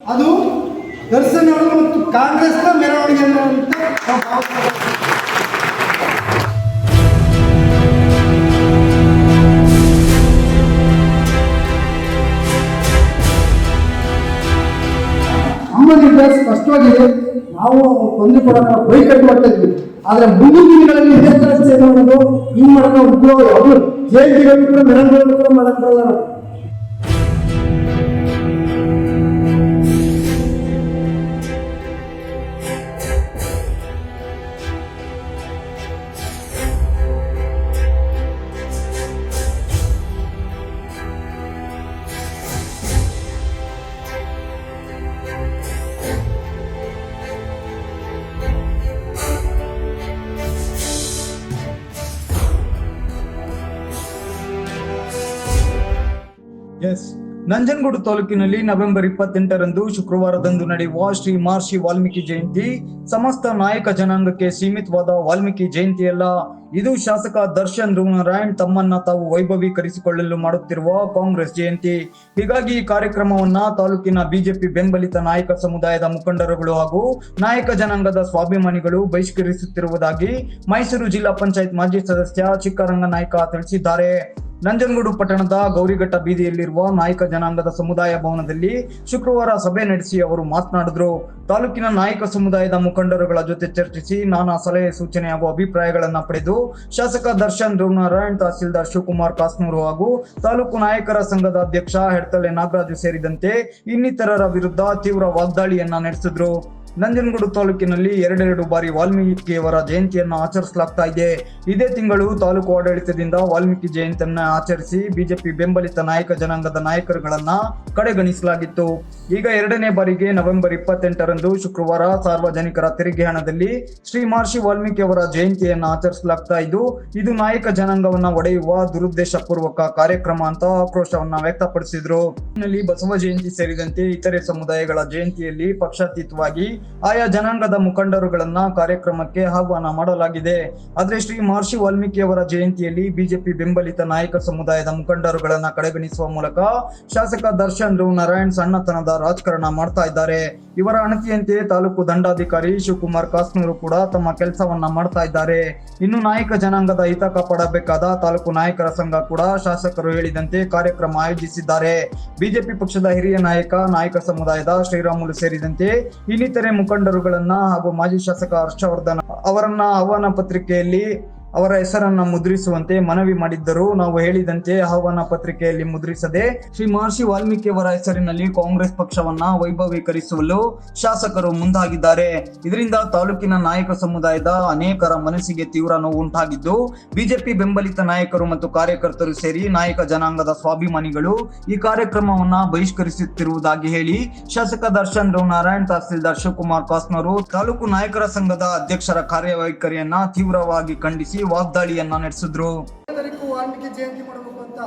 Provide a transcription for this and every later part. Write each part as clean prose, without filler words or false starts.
ಅದು ದರ್ಶನ್ ಅವರು ಮತ್ತು ಕಾಂಗ್ರೆಸ್ನ ಮೆರವಣಿಗೆ ಅಂತ ನಾವು ಭಾವಿಸ್ತೇವೆ. ನಮ್ಮದಿಂದ ಸ್ಪಷ್ಟವಾಗಿದೆ. ನಾವು ತೊಂದರೆ ಕೊಡೋಣ ಬೈಕಟ್ಟು ಮಾಡ್ತಾ ಇದ್ವಿ. ಆದ್ರೆ ಮುಂದಿನ ದಿನಗಳಲ್ಲಿ ಇದೇ ತರ ಸೇವೆ ಮಾಡೋದು ಹಿಂಗ್ ಮಾಡೋದು ಉದ್ಯೋಗ ಅವರು ಜಯಂತಿಗಳು ಕೂಡ ಮೆರವಣಿಗೆಗಳು ಕೂಡ ಮಾಡಕ್ ಬರಲ್ಲ. ನಂಜನಗೂಡು ತಾಲೂಕಿನಲ್ಲಿ ನವೆಂಬರ್ 28ರಂದು ಶುಕ್ರವಾರದಂದು ನಡೆಯುವ ಶ್ರೀ ಮಹರ್ಷಿ ವಾಲ್ಮೀಕಿ ಜಯಂತಿ ಸಮಸ್ತ ನಾಯಕ ಜನಾಂಗಕ್ಕೆ ಸೀಮಿತವಾದ ವಾಲ್ಮೀಕಿ ಜಯಂತಿಯಲ್ಲ. ಇದು ಶಾಸಕ ದರ್ಶನ್ ಧ್ರುವನಾರಾಯಣ್ ತಮ್ಮನ್ನ ತಾವು ವೈಭವೀಕರಿಸಿಕೊಳ್ಳಲು ಮಾಡುತ್ತಿರುವ ಕಾಂಗ್ರೆಸ್ ಜಯಂತಿ. ಹೀಗಾಗಿ ಈ ಕಾರ್ಯಕ್ರಮವನ್ನ ತಾಲೂಕಿನ ಬಿಜೆಪಿ ಬೆಂಬಲಿತ ನಾಯಕ ಸಮುದಾಯದ ಮುಖಂಡರುಗಳು ಹಾಗೂ ನಾಯಕ ಜನಾಂಗದ ಸ್ವಾಭಿಮಾನಿಗಳು ಬಹಿಷ್ಕರಿಸುತ್ತಿರುವುದಾಗಿ ಮೈಸೂರು ಜಿಲ್ಲಾ ಪಂಚಾಯತ್ ಮಾಜಿ ಸದಸ್ಯ ಚಿಕ್ಕರಂಗನಾಯ್ಕ ತಿಳಿಸಿದ್ದಾರೆ. ನಂಜನಗೂಡು ಪಟ್ಟಣದ ಗೌರಿಘಟ್ಟ ಬೀದಿಯಲ್ಲಿರುವ ನಾಯಕ ಜನಾಂಗದ ಸಮುದಾಯ ಭವನದಲ್ಲಿ ಶುಕ್ರವಾರ ಸಭೆ ನಡೆಸಿ ಅವರು ಮಾತನಾಡಿದ್ರು. ತಾಲೂಕಿನ ನಾಯಕ ಸಮುದಾಯದ ಮುಖಂಡರುಗಳ ಜೊತೆ ಚರ್ಚಿಸಿ ನಾನಾ ಸಲಹೆ ಸೂಚನೆ ಹಾಗೂ ಅಭಿಪ್ರಾಯಗಳನ್ನ ಪಡೆದು ಶಾಸಕ ದರ್ಶನ್ ಧ್ರುವನಾರಾಯಣ್, ತಹಸೀಲ್ದಾರ್ ಶಿವಕುಮಾರ್ ಕಾಸ್ನೂರು ಹಾಗೂ ತಾಲೂಕು ನಾಯಕರ ಸಂಘದ ಅಧ್ಯಕ್ಷ ಹೆಡ್ತಲೆ ನಾಗರಾಜು ಸೇರಿದಂತೆ ಇನ್ನಿತರರ ವಿರುದ್ಧ ತೀವ್ರ ವಾಗ್ದಾಳಿಯನ್ನ ನಡೆಸಿದ್ರು. ನಂಜನಗೂಡು ತಾಲೂಕಿನಲ್ಲಿ ಎರಡೆರಡು ಬಾರಿ ವಾಲ್ಮೀಕಿಯವರ ಜಯಂತಿಯನ್ನು ಆಚರಿಸಲಾಗ್ತಾ ಇದೆ. ಇದೇ ತಿಂಗಳು ತಾಲೂಕು ಆಡಳಿತದಿಂದ ವಾಲ್ಮೀಕಿ ಜಯಂತಿಯನ್ನ ಆಚರಿಸಿ ಬಿಜೆಪಿ ಬೆಂಬಲಿತ ನಾಯಕ ಜನಾಂಗದ ನಾಯಕರುಗಳನ್ನ ಕಡೆಗಣಿಸಲಾಗಿತ್ತು. ಈಗ ಎರಡನೇ ಬಾರಿಗೆ ನವೆಂಬರ್ 28ರಂದು ಶುಕ್ರವಾರ ಸಾರ್ವಜನಿಕರ ತೆರಿಗೆ ಹಣದಲ್ಲಿ ಶ್ರೀ ಮಹರ್ಷಿ ವಾಲ್ಮೀಕಿ ಅವರ ಜಯಂತಿಯನ್ನ ಆಚರಿಸಲಾಗ್ತಾ ಇದ್ದು, ಇದು ನಾಯಕ ಜನಾಂಗವನ್ನ ಒಡೆಯುವ ದುರುದ್ದೇಶ ಪೂರ್ವಕ ಕಾರ್ಯಕ್ರಮ ಅಂತ ಆಕ್ರೋಶವನ್ನ ವ್ಯಕ್ತಪಡಿಸಿದ್ರು. ಬಸವ ಜಯಂತಿ ಸೇರಿದಂತೆ ಇತರೆ ಸಮುದಾಯಗಳ ಜಯಂತಿಯಲ್ಲಿ ಪಕ್ಷಾತೀತವಾಗಿ ಆಯಾ ಜನಾಂಗದ ಮುಖಂಡರುಗಳನ್ನ ಕಾರ್ಯಕ್ರಮಕ್ಕೆ ಆಹ್ವಾನ ಮಾಡಲಾಗಿದೆ. ಆದ್ರೆ ಶ್ರೀ ಮಹರ್ಷಿ ವಾಲ್ಮೀಕಿ ಅವರ ಜಯಂತಿಯಲ್ಲಿ ಬಿಜೆಪಿ ಬೆಂಬಲಿತ ನಾಯಕ ಸಮುದಾಯದ ಮುಖಂಡರುಗಳನ್ನ ಕಡೆಗಣಿಸುವ ಮೂಲಕ ಶಾಸಕ ದರ್ಶನ್ ಧ್ರುವನಾರಾಯಣ್ ಸಣ್ಣತನದ ರಾಜಕಾರಣ ಮಾಡ್ತಾ ಇದ್ದಾರೆ. ಇವರ ಅಣತಿಯಂತೆ ತಾಲೂಕು ದಂಡಾಧಿಕಾರಿ ಶಿವಕುಮಾರ್ ಕಾಸ್ನೂರು ಕೂಡ ತಮ್ಮ ಕೆಲಸವನ್ನ ಮಾಡ್ತಾ ಇದ್ದಾರೆ. ಇನ್ನು ನಾಯಕ ಜನಾಂಗದ ಹಿತ ಕಾಪಾಡಬೇಕಾದ ತಾಲೂಕು ನಾಯಕರ ಸಂಘ ಕೂಡ ಶಾಸಕರು ಹೇಳಿದಂತೆ ಕಾರ್ಯಕ್ರಮ ಆಯೋಜಿಸಿದ್ದಾರೆ. ಬಿಜೆಪಿ ಪಕ್ಷದ ಹಿರಿಯ ನಾಯಕ ಸಮುದಾಯದ ಶ್ರೀರಾಮುಲು ಸೇರಿದಂತೆ ಇನ್ನಿತರೆ ಮುಖಂಡರುಗಳನ್ನ ಹಾಗೂ ಮಾಜಿ ಶಾಸಕ ಹರ್ಷವರ್ಧನ್ ಅವರನ್ನ ಆಹ್ವಾನ ಪತ್ರಿಕೆಯಲ್ಲಿ ಅವರ ಹೆಸರನ್ನ ಮುದ್ರಿಸುವಂತೆ ಮನವಿ ಮಾಡಿದ್ದರು. ನಾವು ಹೇಳಿದಂತೆ ಆಹ್ವಾನ ಪತ್ರಿಕೆಯಲ್ಲಿ ಮುದ್ರಿಸದೆ ಶ್ರೀ ಮಹರ್ಷಿ ವಾಲ್ಮೀಕಿ ಅವರ ಹೆಸರಿನಲ್ಲಿ ಕಾಂಗ್ರೆಸ್ ಪಕ್ಷವನ್ನ ವೈಭವೀಕರಿಸಲು ಶಾಸಕರು ಮುಂದಾಗಿದ್ದಾರೆ. ಇದರಿಂದ ತಾಲೂಕಿನ ನಾಯಕ ಸಮುದಾಯದ ಅನೇಕರ ಮನಸ್ಸಿಗೆ ತೀವ್ರ ನೋವು ಉಂಟಾಗಿದ್ದು, ಬಿಜೆಪಿ ಬೆಂಬಲಿತ ನಾಯಕರು ಮತ್ತು ಕಾರ್ಯಕರ್ತರು ಸೇರಿ ನಾಯಕ ಜನಾಂಗದ ಸ್ವಾಭಿಮಾನಿಗಳು ಈ ಕಾರ್ಯಕ್ರಮವನ್ನ ಬಹಿಷ್ಕರಿಸುತ್ತಿರುವುದಾಗಿ ಹೇಳಿ ಶಾಸಕ ದರ್ಶನ್ ಧ್ರುವನಾರಾಯಣ್, ತಹಸೀಲ್ದಾರ್ ಶಿವಕುಮಾರ್ ಕಾಸ್ನೂರು, ತಾಲೂಕು ನಾಯಕರ ಸಂಘದ ಅಧ್ಯಕ್ಷರ ಕಾರ್ಯವೈಖರಿಯನ್ನ ತೀವ್ರವಾಗಿ ಖಂಡಿಸಿ ವಾಗ್ದಾಳಿಯನ್ನ ನಡೆಸಿದ್ರು. ವಾಲ್ಮೀಕಿ ಜಯಂತಿ ಮಾಡಬೇಕು ಅಂತ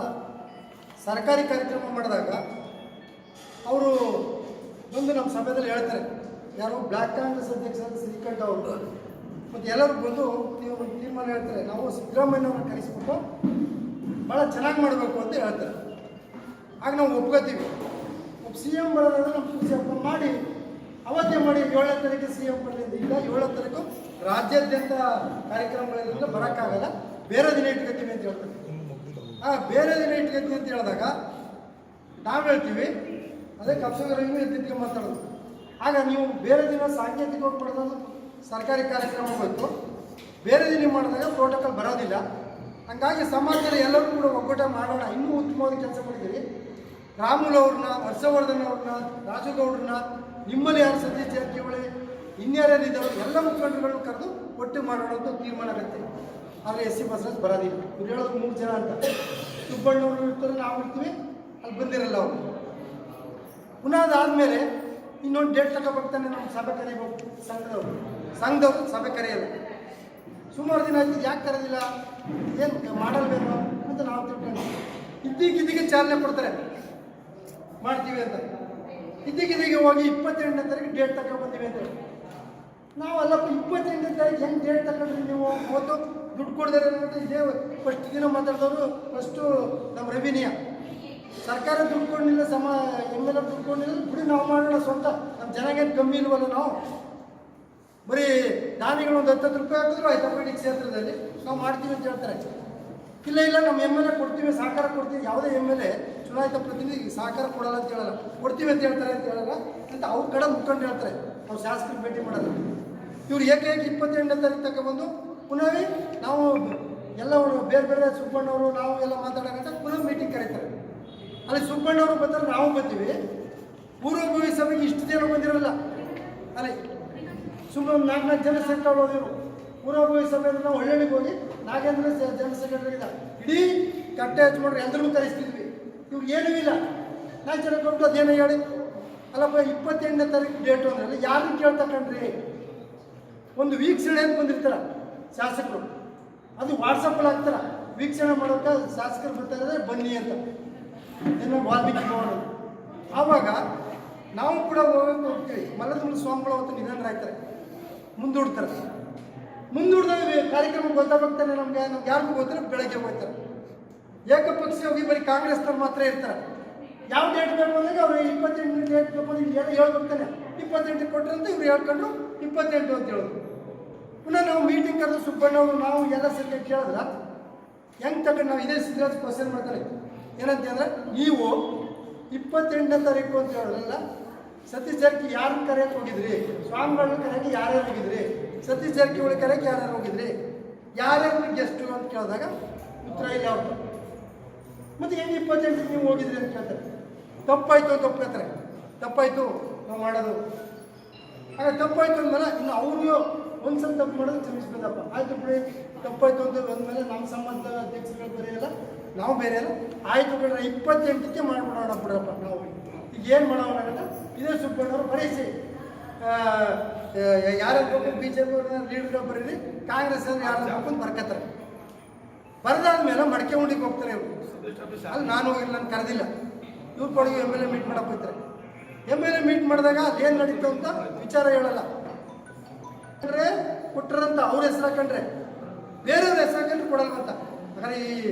ಸರ್ಕಾರಿ ಕಾರ್ಯಕ್ರಮ ಮಾಡಿದಾಗ ಅವರು ಬಂದು ನಮ್ಮ ಸಭೆಯಲ್ಲಿ ಹೇಳ್ತಾರೆ, ಯಾರು ಬ್ಲಾಕ್ ಕಾಂಗ್ರೆಸ್ ಅಧ್ಯಕ್ಷ ಶ್ರೀಕಂಠ ಅವರು ಮತ್ತು ಎಲ್ಲರೂ ಬಂದು ನೀವು ತೀರ್ಮಾನ ಹೇಳ್ತಾರೆ, ನಾವು ಸಿದ್ದರಾಮಯ್ಯವ್ರನ್ನ ಕರೆಸ್ಬಿಟ್ಟು ಭಾಳ ಚೆನ್ನಾಗಿ ಮಾಡಬೇಕು ಅಂತ ಹೇಳ್ತಾರೆ. ಆಗ ನಾವು ಒಪ್ಕೋತೀವಿ. CM ಬರೋದಾದ್ರೆ ನಮ್ಮ ಖುಷಿ ಹಬ್ಬ ಮಾಡಿ ಅವತ್ತೇ ಮಾಡಿ 7ನೇ ತಾರೀಕು CM ಬರಲಿಂದ ಇಲ್ಲ 7ನೇ ತಾರೀಕು ರಾಜ್ಯಾದ್ಯಂತ ಕಾರ್ಯಕ್ರಮಗಳಿಂದ ಬರೋಕ್ಕಾಗಲ್ಲ, ಬೇರೆ ದಿನ ಇಟ್ಕೊತೀವಿ ಅಂತ ಹೇಳ್ತಾರೆ. ಬೇರೆ ದಿನ ಇಟ್ಕೊತೀವಿ ಅಂತ ಹೇಳಿದಾಗ ನಾವು ಹೇಳ್ತೀವಿ ಅದೇ ಕಪ್ಸಗರಿಗೂ ಎತ್ತಿದ್ಕೆ ಮಾತಾಡೋದು. ಆಗ ನೀವು ಬೇರೆ ದಿನ ಸಾಂಕೇತಿಕವಾಗಿ ಮಾಡೋದು ಸರ್ಕಾರಿ ಕಾರ್ಯಕ್ರಮ ಹೋಯ್ತು, ಬೇರೆ ದಿನ ಮಾಡಿದಾಗ ಪ್ರೋಟೋಕಾಲ್ ಬರೋದಿಲ್ಲ. ಹಂಗಾಗಿ ಸಮಾಜದಲ್ಲಿ ಎಲ್ಲರೂ ಕೂಡ ಒಗ್ಗೂಟ ಮಾಡೋಣ, ಇನ್ನೂ ಉತ್ತಮವಾದ ಕೆಲಸ ಮಾಡಿದ್ದೀವಿ. ರಾಮುಲು ಅವ್ರನ್ನ, ಹರ್ಷವರ್ಧನ್ ಅವ್ರನ್ನ, ರಾಜುಗೌಡ್ರನ್ನ, ನಿಮ್ಮಲ್ಲಿ ಯಾರು ಸತೀಶ್ ಜಾರಕಿಹೊಳಿ ಇನ್ಯಾರ್ಯಾರಿದ್ದಾರೋ ಎಲ್ಲ ಮುಖಂಡರುಗಳನ್ನು ಕರೆದು ಒಟ್ಟು ಮಾಡೋಣ ಅಂತ ತೀರ್ಮಾನ ಆಗುತ್ತೆ. ಆದರೆ SC ಬಸವರಾಜ್ ಬರೋದಿಲ್ಲ. ಇವ್ರು ಹೇಳೋದು 3 ಜನ ಅಂತ. ಸುಬ್ಬಣ್ಣವ್ರು ಇರ್ತಾರೆ, ನಾವು ಇರ್ತೀವಿ, ಅಲ್ಲಿ ಬಂದಿರಲ್ಲ ಅವರು. ಪುನಃ ಅದಾದಮೇಲೆ ಇನ್ನೊಂದು ಡೇಟ್ ತಗೋಬೇಕಾನೆ ನಮ್ಮ ಸಭೆ ಕರೀಬೇಕು. ಸಂಘದವರು ಸಭೆ ಕರೆಯಲ್ಲ. ಸುಮಾರು ದಿನ ಆಯ್ತು, ಯಾಕೆ ಕರೆದಿಲ್ಲ, ಏನು ಮಾಡಲ್ವೇನೋ ಅಂತ ನಾವು ತಿಳ್ಕೊಂಡು ಇದ್ದಕ್ಕಿದ್ದಕ್ಕೆ ಚಾಲನೆ ಕೊಡ್ತಾರೆ, ಮಾಡ್ತೀವಿ ಅಂತ. ಇದ್ದಕ್ಕಿದ್ದಕ್ಕೆ ಹೋಗಿ 28ನೇ ತಾರೀಕು ಡೇಟ್ ತಗೊಂಡ್ಬಂದೀವಿ ಅಂತ ಹೇಳಿ ನಾವು ಅಲ್ಲಪ್ಪ 28ನೇ ತಾರೀಕು ಹೆಂಗೆ ಡೇಟ್ ತಗೊಂಡ್ರಿ ನೀವು? ಅವತ್ತು ದುಡ್ಡು ಕೊಡ್ದಾರೆ ಇದೇ ಫಸ್ಟ್ ದಿನ ಮಾತಾಡಿದವರು ಫಸ್ಟು ನಮ್ಮ ರವಿನಿಯ ಸರ್ಕಾರ ದುಡ್ಕೊಂಡಿಲ್ಲ, ಎಮ್ ಎಲ್ ಎ ದುಡ್ಕೊಂಡಿಲ್ಲ, ಬಿಡಿ ನಾವು ಮಾಡೋಣ ಸ್ವಂತ, ನಮ್ಮ ಜನಗೇನು ಕಮ್ಮಿ ಇಲ್ವಲ್ಲ ನಾವು. ಬರೀ ದಾನಿಗಳು ಒಂದು 10 ರೂಪಾಯಿ ಹಾಕಿದ್ರು ಆಯ್ತಪ್ಪ ಇಡೀ ಕ್ಷೇತ್ರದಲ್ಲಿ ನಾವು ಮಾಡ್ತೀವಿ ಅಂತ ಹೇಳ್ತಾರೆ. ಇಲ್ಲ ನಮ್ಮ ಎಮ್ ಎಲ್ ಎ ಕೊಡ್ತೀವಿ, ಸಹಕಾರ ಕೊಡ್ತೀವಿ. ಯಾವುದೇ ಎಮ್ ಎಲ್ ಎ ಚುನಾಯಿತ ಪ್ರತಿನಿಧಿ ಸಹಕಾರ ಕೊಡಲ್ಲ ಅಂತ ಹೇಳಲ್ಲ, ಕೊಡ್ತೀವಿ ಅಂತ ಹೇಳ್ತಾರೆ ಅಂತ ಹೇಳಲ್ಲ ಅಂತ ಅವ್ರ ಕಡೆ ಮುಖಂಡು ಹೇಳ್ತಾರೆ. ಅವ್ರು ಶಾಸಕರಿಗೆ ಭೇಟಿ ಮಾಡಲ್ಲ. ಇವ್ರು ಏಕೆ 28ನೇ ತಾರೀಕು ತಗೊಬಂದು ಪುನಃ ನಾವು ಎಲ್ಲ ಬೇರೆ ಬೇರೆ ಸುಬ್ಬಣ್ಣವರು ನಾವು ಎಲ್ಲ ಮಾತಾಡೋಂತ ಪುನಃ ಮೀಟಿಂಗ್ ಕರೀತಾರೆ. ಅಲ್ಲಿ ಸುಬ್ಬಣ್ಣವರು ಬಂದರೆ ನಾವು ಬರ್ತೀವಿ. ಪೂರ್ವಭಾವಿ ಸಭೆಗೆ ಇಷ್ಟು ಜನ ಬಂದಿರಲ್ಲ. ಅಲ್ಲಿ ಸುಮ್ಮನೆ 4 ಜನ ಸೆಕ್ರೆಟರಿ ಹೋದಿರು. ಪೂರ್ವಭಾವಿ ಸಭೆ ಅಂದ್ರೆ ನಾವು ಹಳ್ಳಿಗೆ ಹೋಗಿ ನಾಗೇಂದ್ರ ಜನರಲ್ ಸೆಕ್ರೆಟರಿ ಇದ್ದ ಇಡೀ ಕಟ್ಟೆ ಹಚ್ಕೊಂಡ್ರೆ ಎಲ್ಲರಿಗೂ ಕರೆಸ್ತಿದ್ವಿ. ಇವ್ರು ಏನೂ ಇಲ್ಲ. 4 ಜನ ಕೊಟ್ಟು ಅದೇನೋ ಹೇಳಿ ಅಲ್ಲಪ್ಪ 28ನೇ ತಾರೀಕು ಡೇಟು ಅಂದ್ರೆ ಯಾರನ್ನು ಕೇಳ್ತಕೊಂಡ್ರಿ? ಒಂದು ವೀಕ್ಷಣೆ ಅಂತ ಬಂದಿರ್ತಾರ ಶಾಸಕರು, ಅದು ವಾಟ್ಸಪ್ಪಲ್ಲಿ ಹಾಕ್ತಾರ. ವೀಕ್ಷಣೆ ಮಾಡೋಕೆ ಶಾಸಕರು ಬರ್ತಾರೆ ಬನ್ನಿ ಅಂತ, ಏನೋ ವಾಲ್ಮೀಕಿ ಭವನ. ಆವಾಗ ನಾವು ಕೂಡ ಹೋಗ್ತೀವಿ. ಮಲ್ಲದಮುನಿ ಸ್ವಾಮಿಗಳು ಅವತ್ತು ನಿಧನರಾಗ್ತಾರೆ, ಮುಂದೂಡ್ತಾರೆ. ಮುಂದೂಡಿದಾಗ ಕಾರ್ಯಕ್ರಮ ಗೊತ್ತಾಗ್ತಾನೆ ನಮ್ಗೆ ಯಾರಿಗೂ ಗೊತ್ತಿಲ್ಲ. ಬೆಳಗ್ಗೆ ಹೋಗ್ತಾರೆ ಏಕಪಕ್ಷೀಯ ಹೋಗಿ ಬರೀ ಕಾಂಗ್ರೆಸ್ನವ್ರು ಮಾತ್ರ ಇರ್ತಾರೆ. ಯಾವ ಡೇಟ್ ಬೇಕು ಅಂದಾಗ ಅವ್ರು 28 ಡೇಟ್ ಬೇಕು ಅಂದ್ರೆ ಏನು ಹೇಳ್ಬೇಕಾನೆ 28 ಕೊಟ್ಟರೆ ಅಂತ ಇವ್ರು ಹೇಳ್ಕೊಂಡು 28 ಅಂತ ಹೇಳೋದು. ಪುನಃ ನಾವು ಮೀಟಿಂಗ್ ಕರೆದು ಸುಬ್ಬಣ್ಣವರು ನಾವು ಎಲ್ಲ ಸರಿ ಕೇಳಿದ್ರೆ ಹೆಂಗೆ ತಗೊಂಡು ನಾವು ಇದೇ ಸೀರಿಯಸ್ ಕ್ವಶನ್ ಮಾಡ್ತಾರೆ. ಏನಂತ ಅಂದರೆ ನೀವು 28ನೇ ತಾರೀಕು ಅಂತ ಹೇಳೋದ್ರಲ್ಲ, ಸತೀಶ್ ಜಾರಕಿಹೊಳಿ ಯಾರನ್ನ ಕರೆಯಕ್ಕೆ ಹೋಗಿದ್ರಿ? ಸ್ವಾಮಿಗಳನ್ನ ಕರೆಯಕ್ಕೆ ಯಾರ್ಯಾರು ಹೋಗಿದ್ರಿ? ಸತೀಶ್ ಜಾರಕಿಹೊಳಿ ಕರೆಯಕ್ಕೆ ಯಾರ್ಯಾರು ಹೋಗಿದ್ರಿ? ಯಾರ್ಯಾರು ಗೆಸ್ಟು ಅಂತ ಕೇಳಿದಾಗ ಉತ್ತರ ಇಲ್ಲ ಅವ್ರು. ಮತ್ತು ಹೆಂಗೆ 28ಕ್ಕೆ ನೀವು ಹೋಗಿದ್ರಿ ಅಂತ ಕೇಳ್ತಾರೆ. ತಪ್ಪಾಯಿತು ಅಂತ ಒಪ್ಕೊತಾರೆ. ತಪ್ಪಾಯಿತು ನಾವು ಮಾಡೋದು. ಹಾಗೆ ತಪ್ಪಾಯಿತು ಅಂದಮೇಲೆ ಇನ್ನು ಅವ್ರಿಗೂ ಒಂದ್ಸಲ ತಪ್ಪು ಮಾಡೋದು ಕ್ಷಮಿಸ್ಬೇಕಪ್ಪ, ಆಯಿತು ಬಿಡಿ ತಪ್ಪಾಯಿತು ಅಂತ ಬಂದಮೇಲೆ ನಮ್ಮ ಸಂಬಂಧ ಅಧ್ಯಕ್ಷರುಗಳು ಬೇರೆ ಇಲ್ಲ, ನಾವು ಬೇರೆ ಅಲ್ಲ, ಆಯಿತು ಬಿಡ್ರೆ 28ಕ್ಕೆ ಮಾಡಿಬಿಡೋಣ ಬಿಡ್ರಪ್ಪ. ನಾವು ಈಗ ಏನು ಮಾಡೋಣ ಅಂತ ಇದೇ ಸುಬ್ಬಣ್ಣವರು ಬರೀಸಿ ಯಾರ್ಯಾರು ಬಿ ಜೆ ಪಿ ಲೀಡರ್ ಬರೀರಿ, ಕಾಂಗ್ರೆಸ್ ಅವ್ರು ಯಾರು ಹಾಕೊಂಡು ಬರ್ಕತ್ತಾರೆ. ಬರೆದಾದ್ಮೇಲೆ ಮಡಿಕೆ ಉಂಡಿಗೆ ಹೋಗ್ತಾರೆ ಇವರು. ಅಲ್ಲಿ ನಾನು ಹೋಗಿಲ್ಲ, ನಾನು ಕರೆದಿಲ್ಲ. ಇವ್ರು ಕೊಡಗಿ ಎಮ್ ಎಲ್ ಎ ಮೀಟ್ ಮಾಡಕ್ಕೆ ಹೋಗ್ತಾರೆ. ಎಮ್ ಎಲ್ ಎ ಮೀಟ್ ಮಾಡಿದಾಗ ಅದೇನು ನಡೀತು ಅಂತ ವಿಚಾರ ಹೇಳಲ್ಲ. ಅಂದರೆ ಕೊಟ್ಟರಂತ ಅವ್ರ ಹೆಸರು ಹಾಕೊಂಡ್ರೆ ಬೇರೆಯವ್ರ ಹೆಸರು ಹಾಕೊಂಡ್ರೆ ಕೊಡಲ್ವಂತ. ಹಾಗಾದ್ರೆ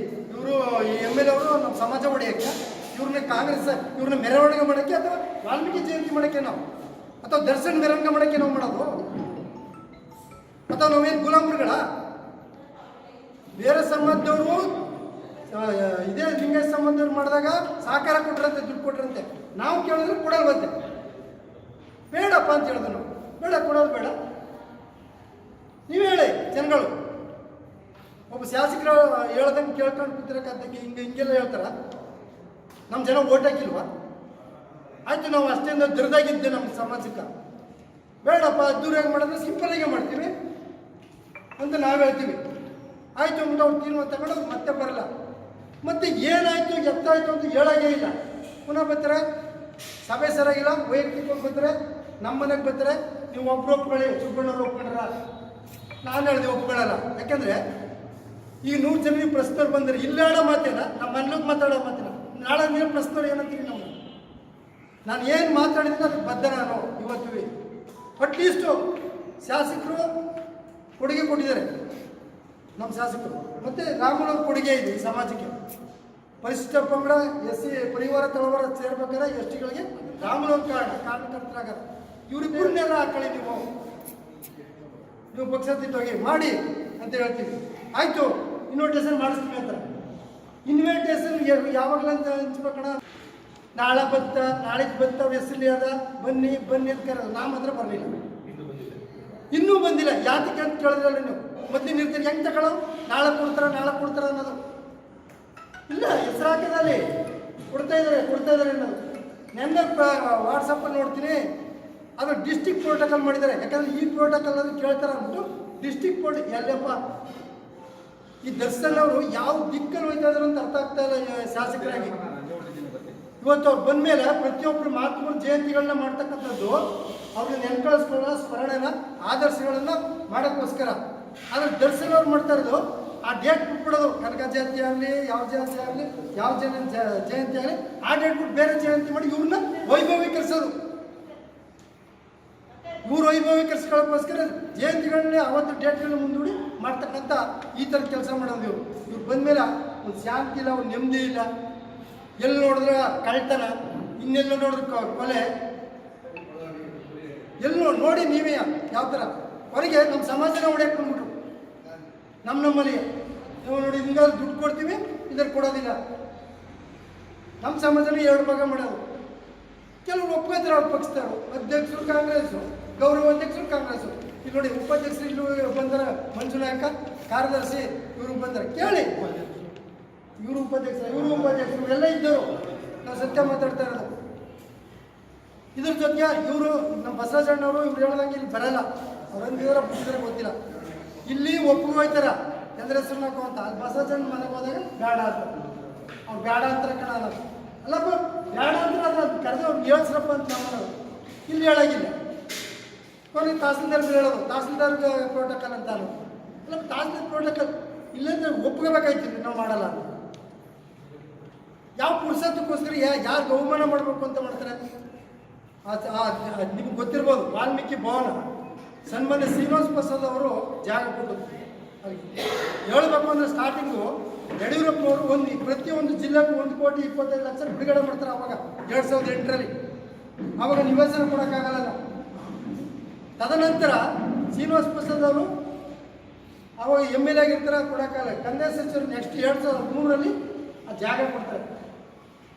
ಇವರು ಈ ಎಮ್ ಎಲ್ ಎ ಅವರು ನಮ್ಮ ಸಮಾಜ ಹೊಡೆಯೋಕ್ಕೆ, ಇವ್ರನ್ನ ಕಾಂಗ್ರೆಸ್ ಇವ್ರನ್ನ ಮೆರವಣಿಗೆ ಮಾಡೋಕ್ಕೆ ಅಥವಾ ವಾಲ್ಮೀಕಿ ಜಯಂತಿ ಮಾಡೋಕ್ಕೆ ನಾವು, ಅಥವಾ ದರ್ಶನ್ ಮೆರವಣಿಗೆ ಮಾಡೋಕ್ಕೆ ನಾವು ಮಾಡೋದು, ಅಥವಾ ನಾವೇನು ಗುಲಾಮರುಗಳ? ಬೇರೆ ಸಂಬಂಧದವರು ಇದೇ ಲಿಂಗಾಯತ ಸಂಬಂಧವ್ರು ಮಾಡಿದಾಗ ಸಹಕಾರ ಕೊಟ್ರಂತೆ, ದುಡ್ಡು ಕೊಟ್ರಂತೆ. ನಾವು ಕೇಳಿದ್ರೆ ಕೊಡಲ್ವಂತೆ. ಬೇಡಪ್ಪ ಅಂತ ಹೇಳಿದ್ರು ನಾವು. ಬೇಡ, ಕೊಡೋದು ಬೇಡ, ನೀವು ಹೇಳಿ ಜನಗಳು. ಒಬ್ಬ ಶಾಸಕರು ಹೇಳ್ದಂಗೆ ಕೇಳ್ಕೊಂಡು ಕೂತಿರಕ್ಕಂತಂಗೆ ಹಿಂಗೆಲ್ಲ ಹೇಳ್ತಾರ. ನಮ್ಮ ಜನ ಓಟ್ ಹಾಕಿಲ್ವಾ? ಆಯಿತು, ನಾವು ಅಷ್ಟೇಂದ ದುರ್ದಾಗಿದ್ದೆ ನಮ್ಮ ಸಮಾಜಕ್ಕೆ. ಬೇಡಪ್ಪ, ಅದ್ದೂರಿಯಾಗಿ ಮಾಡಿದ್ರೆ ಸಿಂಪಲ್ಲಾಗೆ ಮಾಡ್ತೀವಿ ಅಂತ ನಾವು ಹೇಳ್ತೀವಿ. ಆಯಿತು ಅಂದ್ಬಿಟ್ಟು ಅವ್ರು ತೀರ್ಮಾನ ತಗೊಂಡು ಮತ್ತೆ ಬರಲ್ಲ. ಮತ್ತೆ ಏನಾಯಿತು ಎತ್ತಾಯಿತು ಅಂತ ಹೇಳೋಂಗೇ ಇಲ್ಲ. ಪುನಃ ಬರ್ತಾರೆ, ಸಭೆ ಸರಿಯಾಗಿಲ್ಲ, ವೈಯಕ್ತಿಕವಾಗಿ ಬರ್ತಾರೆ, ನಮ್ಮ ಮನೆಗೆ ಬರ್ತಾರೆ. ನೀವು ಒಬ್ರು ಒಪ್ಕೊಳ್ಳಿ, ಸುಬ್ಬಣ್ಣವ್ರು ಒಪ್ಕೊಂಡ್ರ? ನಾನು ಹೇಳಿದೆ ಒಪ್ಕೊಳ್ಳಲ್ಲ. ಯಾಕೆಂದರೆ ಈಗ 100 ಜನ ನೀವು ಪ್ರಶ್ನವ್ರು ಬಂದರೆ ಇಲ್ಲಾಡೋ ಮಾತೇನ, ನಮ್ಮ ಮನೆಗೆ ಮಾತಾಡೋ ಮಾತೇನ, ನಾಳೆ ನೀವು ಪ್ರಶ್ನವ್ರು ಏನಂತೀವಿ ನಾವು? ನಾನು ಏನು ಮಾತಾಡಿದ್ರೆ ಅದಕ್ಕೆ ಬದ್ಧ ನಾನು ಇವತ್ತು. ಅಟ್ಲೀಸ್ಟು ಶಾಸಕರು ಕೊಡುಗೆ ಕೊಟ್ಟಿದ್ದಾರೆ, ನಮ್ಮ ಶಾಸಕರು. ಮತ್ತು ರಾಮುಲವ್ರ ಕೊಡುಗೆ ಇದೆ ಈ ಸಮಾಜಕ್ಕೆ. ಪರಿಶಿಷ್ಟ ಪಂಗಡ SC ಪರಿವಾರ ತಳವಾರ ಸೇರ್ಬೇಕಾದ್ರೆ STಗಳಿಗೆ ರಾಮುಲವ್ರ ಕಾರಣಕರ್ತರಾಗ ಇವರಿಬ್ಬರನ್ನೆಲ್ಲ ಹಾಕೊಳ್ಳಿ, ನೀವು ಪಕ್ಷಾತೀತವಾಗಿ ಮಾಡಿ ಅಂತ ಹೇಳ್ತೀವಿ. ಆಯಿತು, ಇನ್ವಿಟೇಷನ್ ಮಾಡಿಸ್ತೀವಿ ಅಂತ. ಇನ್ವಿಟೇಷನ್ ಯಾವಾಗಲಂತ ಹಂಚ್ಬೇಕಣ? ನಾಳೆ ನಾಳೆಗೆ ಬರ್ತಾವೆ, ಹೆಸರಲ್ಲಿ ಅದ, ಬನ್ನಿ ಬನ್ನಿ ಅಂತ ಕರೆದು ನಾವು ಮಾತ್ರ ಬರಲಿಲ್ಲ, ಇನ್ನೂ ಬಂದಿಲ್ಲ. ಯಾತಕ್ಕೆ ಅಂತ ಕೇಳಿದ್ರಲ್ಲ ನೀವು? ಮೊದಲು ನಿರ್ತೀರಿ ಹೆಂಗೆ ತಗೊಳ್ಳೋ? ನಾಳೆ ಕೊಡ್ತಾರೆ ಅನ್ನೋದು ಇಲ್ಲ. ಹೆಸರು ಹಾಕಿದಲ್ಲಿ ಕೊಡ್ತಾ ಇದ್ದಾರೆ ಅನ್ನೋದು. ನೆನ್ನೆ ವಾಟ್ಸಪ್ಪಲ್ಲಿ ನೋಡ್ತೀನಿ, ಅದು ಡಿಸ್ಟಿಕ್ ಪ್ರೋಟೋಕಾಲ್ ಮಾಡಿದ್ದಾರೆ. ಯಾಕಂದರೆ ಈ ಪ್ರೋಟೋಕಾಲ್ ಅದು ಕೇಳ್ತಾರೆ ಅಂದ್ಬಿಟ್ಟು ಡಿಸ್ಟಿಕ್ ಎಲ್ಲಪ್ಪ ಈ ದರ್ಶನ್ ಅವರು ಯಾವ ದಿಕ್ಕಲ್ಲಿ ಹೋಯ್ತಾ ಇದ್ರು ಅಂತ ಅರ್ಥ ಆಗ್ತಾ ಇಲ್ಲ ಶಾಸಕರಾಗಿ. ಇವತ್ತು ಅವ್ರು ಬಂದ ಮೇಲೆ ಪ್ರತಿಯೊಬ್ಬರು ಮಹಾತ್ಮರ ಜಯಂತಿಗಳನ್ನ ಮಾಡ್ತಕ್ಕಂಥದ್ದು ಅವ್ರನ್ನ ನೆನ್ಕಳಿಸ್ಕೊಳ್ಳೋ ಸ್ಮರಣೆನ ಆದರ್ಶಗಳನ್ನು ಮಾಡೋಕ್ಕೋಸ್ಕರ. ಆದರೆ ದರ್ಶನ್ ಅವ್ರು ಮಾಡ್ತಾ ಇರೋದು ಆ ಡೇಟ್ ಬಿಟ್ಬಿಡೋದು. ಕನಕ ಜಯಂತಿ ಆಗಲಿ, ಯಾವ ಜಯಂತಿ ಆಗಲಿ, ಯಾವ ಜಯಂತಿ ಆಗಲಿ, ಆ ಡೇಟ್ ಬಿಟ್ಟು ಬೇರೆ ಜಯಂತಿ ಮಾಡಿ ಇವ್ರನ್ನ ವೈಭವೀಕರಿಸೋದು. ಇವ್ರು ವೈಭವೀಕರಿಸ್ಕೊಳ್ಳೋಕ್ಕೋಸ್ಕರ ಜಯಂತಿಗಳನ್ನೇ ಅವತ್ತು ಡೇಟ್ಗಳನ್ನ ಮುಂದೂಡಿ ಮಾಡ್ತಕ್ಕಂಥ ಈ ಥರದ ಕೆಲಸ ಮಾಡೋದು ಇವ್ರು. ಬಂದಮೇಲೆ ಒಂದು ಶಾಂತಿ ಇಲ್ಲ, ಒಂದು ನೆಮ್ಮದಿ ಇಲ್ಲ. ಎಲ್ಲಿ ನೋಡಿದ್ರೆ ಕಳ್ತನ, ಇನ್ನೆಲ್ಲ ನೋಡಿದ್ರೆ ಕೊಲೆ, ಎಲ್ಲಿ ನೋಡಿ ನೀವೇ ಯಾವ ಥರ ಹೊರಗೆ ನಮ್ಮ ಸಮಾಜನ ಹೊಡೆಯಕ್ಕೆ ಬಂದ್ಬಿಟ್ರು. ನಮ್ಮಲ್ಲಿ ನಾವು ನೋಡಿ ಹಿಂಗಾದ್ರು ದುಡ್ಡು ಕೊಡ್ತೀವಿ, ಇದ್ರಲ್ಲಿ ಕೊಡೋದಿಲ್ಲ. ನಮ್ಮ ಸಮಾಜನ ಎರಡು ಭಾಗ ಮಾಡೋದು. ಕೆಲವರು ಒಪ್ಕೋತಾರೆ, ಅವ್ರ ಪಕ್ಷದವರು, ಅಧ್ಯಕ್ಷರು ಕಾಂಗ್ರೆಸ್ಸು, ಗೌರವ ಅಧ್ಯಕ್ಷರು ಕಾಂಗ್ರೆಸ್ಸು. ಇಲ್ಲಿ ನೋಡಿ ಉಪಾಧ್ಯಕ್ಷರು ಇಲ್ಲೂ ಬಂದಾರ, ಮಂಜುನಾಯಕ ಕಾರ್ಯದರ್ಶಿ ಇವರು ಬಂದಾರೆ. ಕೇಳಿ, ಇವರು ಉಪಾಧ್ಯಕ್ಷರು ಎಲ್ಲ ಇದ್ದರು. ನಾವು ಸತ್ಯ ಮಾತಾಡ್ತಾ ಇರೋದು. ಇದ್ರ ಜೊತೆ ಇವರು ನಮ್ಮ ಬಸವರಾಜಣ್ಣವರು ಇವ್ರು ಹೇಳ್ದಂಗೆ ಇಲ್ಲಿ ಬರಲ್ಲ. ಅವ್ರಂದಿದಾರ ಬಿಟ್ಟಿದ್ರೆ ಗೊತ್ತಿಲ್ಲ. ಇಲ್ಲಿ ಒಪ್ಪಿಗೆ ಹೋಯ್ತಾರ ಚಂದ್ರೇಶ್ವರನಾಕು ಅಂತ. ಅಲ್ಲಿ ಬಸವರಾಜಣ್ಣ ಮನೆಗೆ ಹೋದಾಗ ಬೇಡ ಅಂತ, ಅವ್ರು ಬೇಡ ಅಂತಾರೆ ಕಣ ಅನ್ನೋದು. ಅಲ್ಲಪ್ಪ ಬೇಡ ಅಂದ್ರೆ ಅದು ಕರೆದು ಅವ್ರು ಹೇಳ್ಸ್ರಪ್ಪ ಅಂತ ನಾವು ಇಲ್ಲಿ ಹೇಳಾಗಿಲ್ಲ. ಕೊನೆಗೆ ತಹಸೀಲ್ದಾರ್ ಹೇಳೋದು, ತಹಸೀಲ್ದಾರ್ ಪ್ರೋಟೋಕಾಲ್ ಅಂತ ಅನ್ನೋದು. ಅಲ್ಲ ತಹಸೀಲ್ದಾರ್ ಪ್ರೋಟೋಕಾಲ್ ಇಲ್ಲಂದ್ರೆ ಒಪ್ಕೋಬೇಕಾಯ್ತಿಲ್ಲ, ನಾವು ಮಾಡಲ್ಲ. ಯಾವ ಪುರುಷತ್ವಕ್ಕೋಸ್ಕರ ಯಾರು ಬಹುಮಾನ ಮಾಡಬೇಕು ಅಂತ ಮಾಡ್ತಾರೆ. ನಿಮ್ಗೆ ಗೊತ್ತಿರ್ಬೋದು, ವಾಲ್ಮೀಕಿ ಭವನ ಸನ್ಮಾನ್ಯ ಶ್ರೀನಿವಾಸ ಪ್ರಸಾದ್ ಅವರು ಜಾಗ ಕೊಟ್ಟರು. ಹೇಳ್ಬೇಕು ಅಂದರೆ ಸ್ಟಾರ್ಟಿಂಗು ಯಡಿಯೂರಪ್ಪನವರು ಪ್ರತಿಯೊಂದು ಜಿಲ್ಲೆಗೂ 1,25,00,000 ಬಿಡುಗಡೆ ಮಾಡ್ತಾರೆ. ಅವಾಗ 2008ರಲ್ಲಿ ಅವಾಗ ನಿವೇಶನ ಕೊಡೋಕ್ಕಾಗಲ್ಲ ನಾವು. ತದನಂತರ ಶ್ರೀನಿವಾಸ ಪ್ರಸಾದ್ ಅವರು ಅವಾಗ MLA ಆಗಿರ್ತಾರೆ, ಕೊಡೋಕ್ಕಾಗಲ್ಲ. ಕಂದಾಯ ಸಚಿವರು ನೆಕ್ಸ್ಟ್ 2003ರಲ್ಲಿ ಆ ಜಾಗ ಕೊಡ್ತಾರೆ.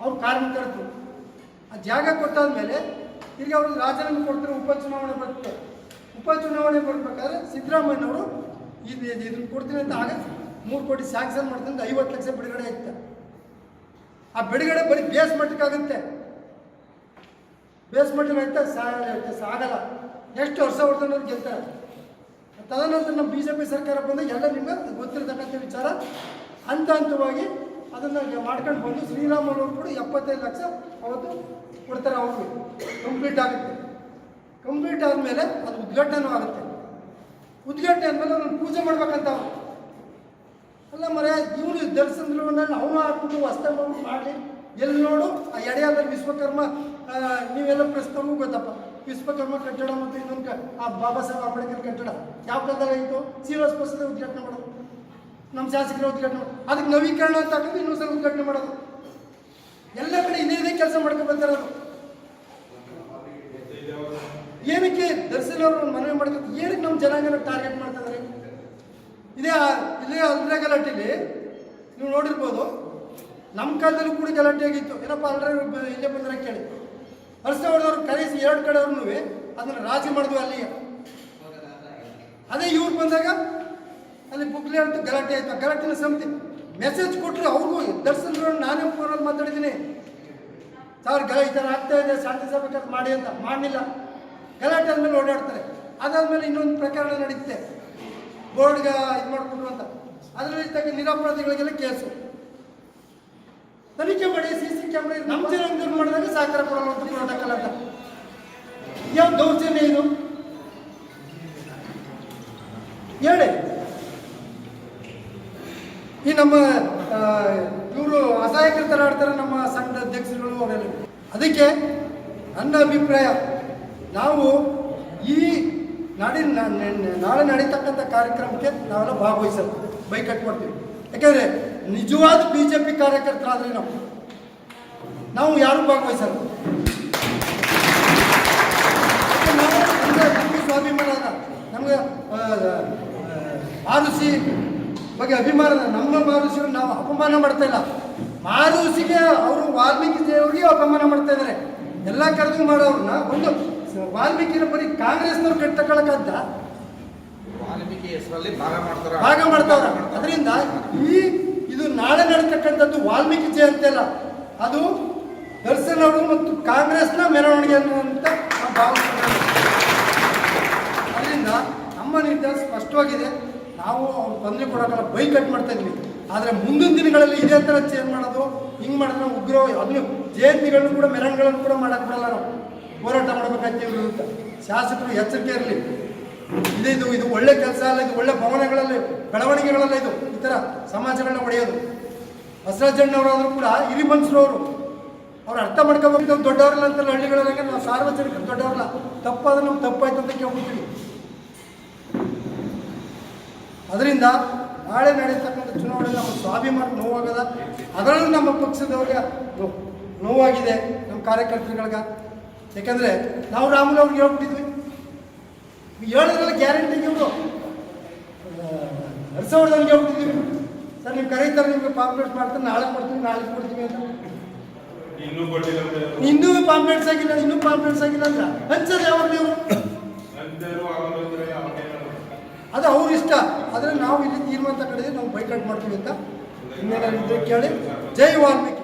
ಅವ್ರು ಕಾರ್ಮಿಕರು ಆ ಜಾಗ ಕೊಟ್ಟಾದ್ಮೇಲೆ ಈಗ ಅವ್ರಿಗೆ ರಾಜೀನಾಮೆ ಕೊಡ್ತಾರೆ. ಉಪಚುನಾವಣೆ ಬರುತ್ತೆ. ಉಪಚುನಾವಣೆ ಬರಬೇಕಾದ್ರೆ ಸಿದ್ದರಾಮಯ್ಯನವರು ಇದನ್ನು ಕೊಡ್ತೀನಿ ಅಂತ ಆಗ 3 ಕೋಟಿ ಸ್ಯಾಂಕ್ಷನ್ ಮಾಡ್ತೀನಿ, 50 ಲಕ್ಷ ಬಿಡುಗಡೆ ಇತ್ತು. ಆ ಬಿಡುಗಡೆ ಬರೀ ಬೇಸ್ ಮಟ್ಟಕ್ಕಾಗುತ್ತೆ. ಬೇಸ್ ಮಟ್ಟಕ್ಕೆ ಆಗಲ್ಲ. ಎಷ್ಟು ವರ್ಷ ಹೊಡೆದವ್ರು ಗೆಲ್ತಾರೆ. ತದನಂತರ ನಮ್ಮ BJP ಸರ್ಕಾರ ಬಂದಾಗ ಎಲ್ಲ ನಿಮಗೆ ಗೊತ್ತಿರತಕ್ಕಂಥ ವಿಚಾರ. ಹಂತವಾಗಿ ಅದನ್ನು ಮಾಡ್ಕೊಂಡು ಬಂದು ಶ್ರೀರಾಮುಲು ಕೂಡ 75 ಲಕ್ಷ ಅವತ್ತು ಕೊಡ್ತಾರೆ. ಅವ್ರಿಗೆ ಕಂಪ್ಲೀಟ್ ಆಗುತ್ತೆ. ಕಂಪ್ಲೀಟ್ ಆದಮೇಲೆ ಅದು ಉದ್ಘಾಟನೆ ಆಗುತ್ತೆ. ಉದ್ಘಾಟನೆ ಆದಮೇಲೆ ಅವ್ರನ್ನ ಪೂಜೆ ಮಾಡ್ಬೇಕಂತ ಅವ್ರು. ಅಲ್ಲ ಮರ ಇವನು ದರ್ಶನದಲ್ಲಿ ಅವನು ಹಾಕ್ಬಿಟ್ಟು ಹೊಸ್ತಾಗಿ ಮಾಡ್ಬಿಟ್ಟು ಮಾಡಲಿ. ಎಲ್ಲಿ ನೋಡು ಆ ಎಡೆಯಾದಲ್ಲಿ ವಿಶ್ವಕರ್ಮ, ನೀವೆಲ್ಲ ಪ್ರಸ್ತವೂ ಗೊತ್ತಪ್ಪ, ವಿಶ್ವಕರ್ಮ ಕಟ್ಟಡ ಮತ್ತು ಇನ್ನೊಂದು ಆ ಬಾಬಾ ಸಾಹೇಬ್ ಅಂಬೇಡ್ಕರ್ ಕಟ್ಟಡ ಯಾವ ಕಾಲದಲ್ಲಿ ಆಯಿತು? ಶ್ರೀನಿವಾಸ ಪ್ರಸಾದ್ ಉದ್ಘಾಟನೆ ಮಾಡೋದು, ನಮ್ಮ ಶಾಸಕರ ಉದ್ಘಾಟನೆ ಮಾಡೋದು, ಅದಕ್ಕೆ ನವೀಕರಣ ಅಂತ ಹಾಕಿದ್ರೆ ಇನ್ನೊಂದ್ಸಲ ಉದ್ಘಾಟನೆ ಮಾಡೋದು. ಎಲ್ಲ ಕಡೆ ಇದೇ ಕೆಲಸ ಮಾಡ್ಕೊಂಡು ಬರ್ತಾರದು. ಏನಕ್ಕೆ ದರ್ಶನ್ ಅವರು ಮನವಿ ಮಾಡ್ತಾರೆ? ಏನಕ್ಕೆ ನಮ್ಮ ಜನಾಂಗನ ಟಾರ್ಗೆಟ್ ಮಾಡ್ತಿದ್ದಾರೆ? ಇಲ್ಲೇ ಅಲ್ರೆ ಗಲಾಟೆಯಲ್ಲಿ ನೀವು ನೋಡಿರ್ಬೋದು. ನಮ್ಮ ಕಾಲದಲ್ಲೂ ಕೂಡ ಗಲಾಟೆ ಆಗಿತ್ತು. ಏನಪ್ಪ ಅಲ್ರೆ ಇಲ್ಲೇ ಬಂದ್ರೆ ಕೇಳಿ, ಹರ್ಷವರ್ಧವ್ರು ಕರೆಸಿ 2 ಕಡೆಯವ್ರನ್ನೂ ಅದನ್ನು ರಾಜಿ ಮಾಡಿದ್ವಿ ಅಲ್ಲಿಗೆ. ಅದೇ ಇವ್ರು ಬಂದಾಗ ಅಲ್ಲಿ ಬುಕ್ಲಿ ಅಂತ ಗಲಾಟೆ ಆಯಿತು. ಗಲಾಟೆನ ಸಮಿತಿ ಮೆಸೇಜ್ ಕೊಟ್ಟರು ಅವ್ರಿಗೂ. ದರ್ಶನ್ ನಾನೇ ಫೋನಲ್ಲಿ ಮಾತಾಡಿದ್ದೀನಿ, ಸರ್ ಈ ಥರ ಆಗ್ತಾ ಇದೆ, ಶಾಂತಿ ಸಭೆ ಮಾಡಿ ಅಂತ. ಮಾಡಲಿಲ್ಲ. ಗಲಾಟೆ ಆದಮೇಲೆ ಓಡಾಡ್ತಾರೆ. ಅದಾದಮೇಲೆ ಇನ್ನೊಂದು ಪ್ರಕರಣ ನಡೀತೆ, ಬೋರ್ಡ್ಗೆ ಇದು ಮಾಡಿಕೊಟ್ರು ಅಂತ. ಅದರಲ್ಲಿ ತಕ್ಕ ನಿರಪರಾಧಿಗಳಿಗೆಲ್ಲ ಕೇಸು. ತನಿಖೆ ಮಾಡಿ CC ಕ್ಯಾಮ್ರಾ ನಮ್ಮ ಜನಾಂಗದವ್ರು ಮಾಡಿದಾಗ ಸಹಕಾರ ಕೊಡಲ್ಲ ಅಂತ ಪ್ರೋಟೋಕಾಲ್ ಅಂತ. ಯಾವ ದೌರ್ಜನ್ಯ ಇದು ಹೇಳಿ? ಈ ನಮ್ಮ ಇವರು ಅಸಹಾಯಕರ ಥರ ಆಡ್ತಾರೆ ನಮ್ಮ ಸಂಘದ ಅಧ್ಯಕ್ಷರುಗಳು ಅವರೆಲ್ಲ. ಅದಕ್ಕೆ ನನ್ನ ಅಭಿಪ್ರಾಯ, ನಾವು ಈ ನಾಳೆ ನಡೀತಕ್ಕಂಥ ಕಾರ್ಯಕ್ರಮಕ್ಕೆ ನಾವೆಲ್ಲ ಭಾಗವಹಿಸಲ್ಲ, ಬೈಕಟ್ ಮಾಡ್ತೀವಿ. ಯಾಕೆಂದರೆ ನಿಜವಾದ BJP ಕಾರ್ಯಕರ್ತರಾದರೆ ನಾವು ಯಾರೂ ಭಾಗವಹಿಸಲ್ಲ. ನಮಗೆ ಸ್ವಾಭಿಮಾನ ಅದ, ನಮಗೆ ಮಾರುಸಿ ಬಗ್ಗೆ ಅಭಿಮಾನ ಅದ. ನಮ್ಮ ಮಾರುಸಿಗೆ ನಾವು ಅಪಮಾನ ಮಾಡ್ತಾ ಇಲ್ಲ. ಮಾರುಸಿಗೆ ಅವರು ವಾಲ್ಮೀಕಿ ದೇವರಿಗೆ ಅಪಮಾನ ಮಾಡ್ತಾ ಇದ್ದಾರೆ. ಎಲ್ಲ ಕರೆದು ಮಾಡೋರನ್ನ ಒಂದು ವಾಲ್ಮೀಕಿನ ಬರೀ ಕಾಂಗ್ರೆಸ್ನವ್ರು ಕಟ್ಟಕೊಳ್ಳಕ್ಕಂತ ವಾಲ್ಮೀಕಿ ಹೆಸರಲ್ಲಿ ಭಾಗ ಮಾಡ್ತಾವ್ರ. ಅದರಿಂದ ಇದು ನಾಳೆ ನಡೀತಕ್ಕಂಥದ್ದು ವಾಲ್ಮೀಕಿ ಜಯಂತಿ ಅಲ್ಲ, ಅದು ದರ್ಶನ್ ಅವರು ಮತ್ತು ಕಾಂಗ್ರೆಸ್ನ ಮೆರವಣಿಗೆ ಅಂತ ನಾವು ಭಾವಿಸ್ತೀವಿ. ಅದರಿಂದ ನಮ್ಮ ನಿರ್ಧಾರ ಸ್ಪಷ್ಟವಾಗಿದೆ. ನಾವು ಅವ್ರು ತೊಂದರೆ ಕೊಡೋಕ್ಕಲ್ಲ, ಬೈಕಟ್ ಮಾಡ್ತಾ ಇದ್ವಿ. ಆದರೆ ಮುಂದಿನ ದಿನಗಳಲ್ಲಿ ಇದೇ ಥರ ಚೇಂಜ್ ಮಾಡೋದು, ಹಿಂಗೆ ಮಾಡಿದ್ರೆ ಉಗ್ರ ಅದನ್ನು ಜಯಂತಿಗಳನ್ನು ಕೂಡ ಮೆರವಣಿಗೆಗಳನ್ನು ಕೂಡ ಮಾಡೋಕ್ಕೆ ಬಿಡಲ್ಲ. ನಾವು ಹೋರಾಟ ಮಾಡಬೇಕಾಗ್ತೀವಿ ಅಂತ ಶಾಸಕರು ಎಚ್ಚರಿಕೆ ಇರಲಿ. ಇದು ಒಳ್ಳೆ ಕೆಲಸ ಅಲ್ಲ, ಇದು ಒಳ್ಳೆ ಭವನಗಳಲ್ಲಿ ಬೆಳವಣಿಗೆಗಳಲ್ಲ. ಈ ಥರ ಸಮಾಜಗಳನ್ನ ಒಡೆಯೋದು. ಬಸವರಾಜಣ್ಣವರಾದರೂ ಕೂಡ ಹಿರಿ ಮನುಷ್ಯರವರು, ಅವ್ರು ಅರ್ಥ ಮಾಡ್ಕೋಬೇಕು. ದೊಡ್ಡವರಲ್ಲ ಅಂತಲ್ಲ ಹಳ್ಳಿಗಳಲ್ಲಿ, ನಾವು ಸಾರ್ವಜನಿಕರು ದೊಡ್ಡವರಲ್ಲ. ತಪ್ಪಾದ್ರೆ ನಮ್ಗೆ ತಪ್ಪಾಯ್ತು ಅಂತ ಕೇಳ್ಬಿಡ್ತೀವಿ. ಅದರಿಂದ ನಾಳೆ ನಡೆಯತಕ್ಕಂಥ ಚುನಾವಣೆ ನಮ್ಮ ಸ್ವಾಭಿಮಾನ ನೋವಾಗದ. ಅದರಲ್ಲೂ ನಮ್ಮ ಪಕ್ಷದವ್ರಿಗೆ ನೋವಾಗಿದೆ ನಮ್ಮ ಕಾರ್ಯಕರ್ತರುಗಳಿಗೆ. ಯಾಕಂದರೆ ನಾವು ರಾಮುಲು ಅವ್ರಿಗೆ ಹೇಳ್ಬಿಟ್ಟಿದ್ವಿ, ಹೇಳಿದ್ರಲ್ಲ ಗ್ಯಾರಂಟಿಗೆ ಇವರು ಹರ್ಷವರ್ಧನ್ಗೆ ಹೇಳ್ಬಿಟ್ಟಿದ್ವಿ, ಸರ್ ನೀವು ಕರೀತಾರೆ, ನಿಮಗೆ ಪಾಂಪ್ಲೆಟ್ಸ್ ಮಾಡ್ತಾರೆ, ನಾಳೆ ಕೊಡ್ತೀವಿ ಅಂತ. ಇನ್ನೂ ಪಾಂಪ್ಲೆಟ್ಸ್ ಆಗಿಲ್ಲ ಅಂದ್ರೆ ಹಂಚೋದು ಯಾವಾಗ ನೀವು? ಅದು ಅವ್ರ ಇಷ್ಟ. ಆದರೆ ನಾವು ಇಲ್ಲಿ ತೀರ್ಮಾನ ತಗೊಂಡಿದ್ದೀವಿ, ನಾವು ಬೈಕಾಟ್ ಮಾಡ್ತೀವಿ ಅಂತ. ಇನ್ನೇನಾದ್ರು ಕೇಳಿ. ಜೈ ವಾಲ್ಮೀಕಿ.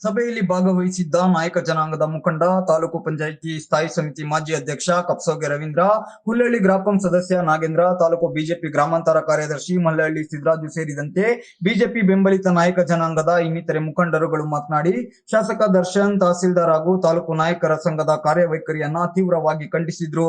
ಸಭೆಯಲ್ಲಿ ಭಾಗವಹಿಸಿದ್ದ ನಾಯಕ ಜನಾಂಗದ ಮುಖಂಡ, ತಾಲೂಕು ಪಂಚಾಯಿತಿ ಸ್ಥಾಯಿ ಸಮಿತಿ ಮಾಜಿ ಅಧ್ಯಕ್ಷ ಕಪ್ಸೋಗೆ ರವೀಂದ್ರ, ಹುಲ್ಲಹಳ್ಳಿ ಗ್ರಾಪಂ ಸದಸ್ಯ ನಾಗೇಂದ್ರ, ತಾಲೂಕು ಬಿಜೆಪಿ ಗ್ರಾಮಾಂತರ ಕಾರ್ಯದರ್ಶಿ ಮಲ್ಲಹಳ್ಳಿ ಸಿದ್ದರಾಜು ಸೇರಿದಂತೆ ಬಿಜೆಪಿ ಬೆಂಬಲಿತ ನಾಯಕ ಜನಾಂಗದ ಇನ್ನಿತರೆ ಮುಖಂಡರುಗಳು ಮಾತನಾಡಿ, ಶಾಸಕ ದರ್ಶನ್, ತಹಸೀಲ್ದಾರ್ ಹಾಗೂ ತಾಲೂಕು ನಾಯಕರ ಸಂಘದ ಕಾರ್ಯವೈಖರಿಯನ್ನ ತೀವ್ರವಾಗಿ ಖಂಡಿಸಿದ್ರು.